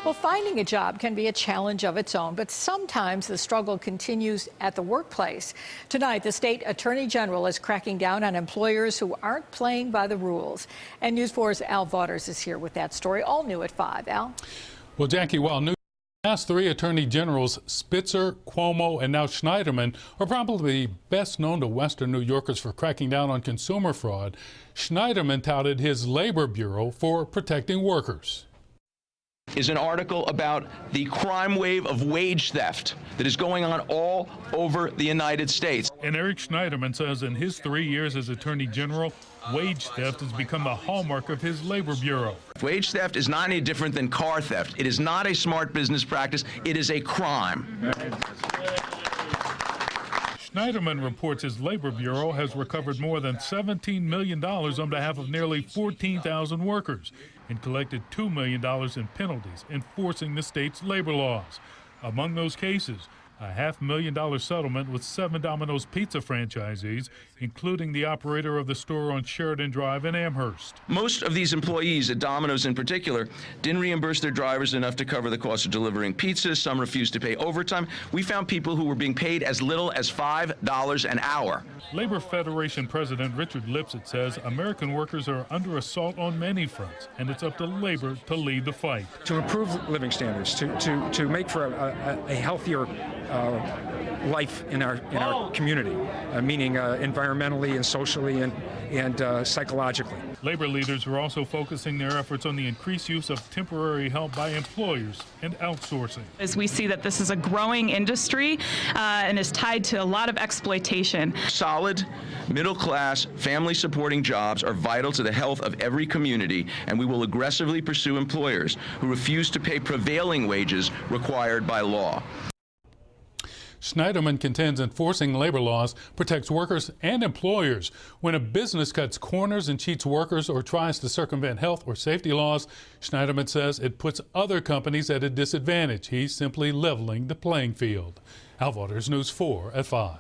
Well, finding a job can be a challenge of its own, but sometimes the struggle continues at the workplace. Tonight, the state attorney general is cracking down on employers who aren't playing by the rules. And News 4's Al Vaughters is here with that story, all new at 5. Al? Well, Jackie, while the last three attorney generals, Spitzer, Cuomo, and now Schneiderman, are probably best known to Western New Yorkers for cracking down on consumer fraud, Schneiderman touted his labor bureau for protecting workers. Is an article about the crime wave of wage theft that is going on all over the United States. And Eric Schneiderman says in his 3 years as Attorney General, wage theft has become the hallmark of his labor bureau. Wage theft is not any different than car theft. It is not a smart business practice. It is a crime. Schneiderman reports his labor bureau has recovered more than $17 million on behalf of nearly 14,000 workers and collected $2 million in penalties enforcing the state's labor laws. Among those cases, a $500,000 settlement with 7 Domino's Pizza franchisees, including the operator of the store on Sheridan Drive in Amherst. Most of these employees at Domino's in particular didn't reimburse their drivers enough to cover the cost of delivering pizzas. Some refused to pay overtime. We found people who were being paid as little as $5 an hour. Labor Federation President Richard Lipset says American workers are under assault on many fronts, and it's up to labor to lead the fight. To improve living standards, to make for a healthier life in our community, meaning environmentally and socially and psychologically. Labor leaders are also focusing their efforts on the increased use of temporary help by employers and outsourcing. As we see that this is a growing industry and is tied to a lot of exploitation. Solid, middle-class, family-supporting jobs are vital to the health of every community, and we will aggressively pursue employers who refuse to pay prevailing wages required by law. Schneiderman contends enforcing labor laws protects workers and employers. When a business cuts corners and cheats workers or tries to circumvent health or safety laws, Schneiderman says it puts other companies at a disadvantage. He's simply leveling the playing field. Al Vaughters, News 4 at 5.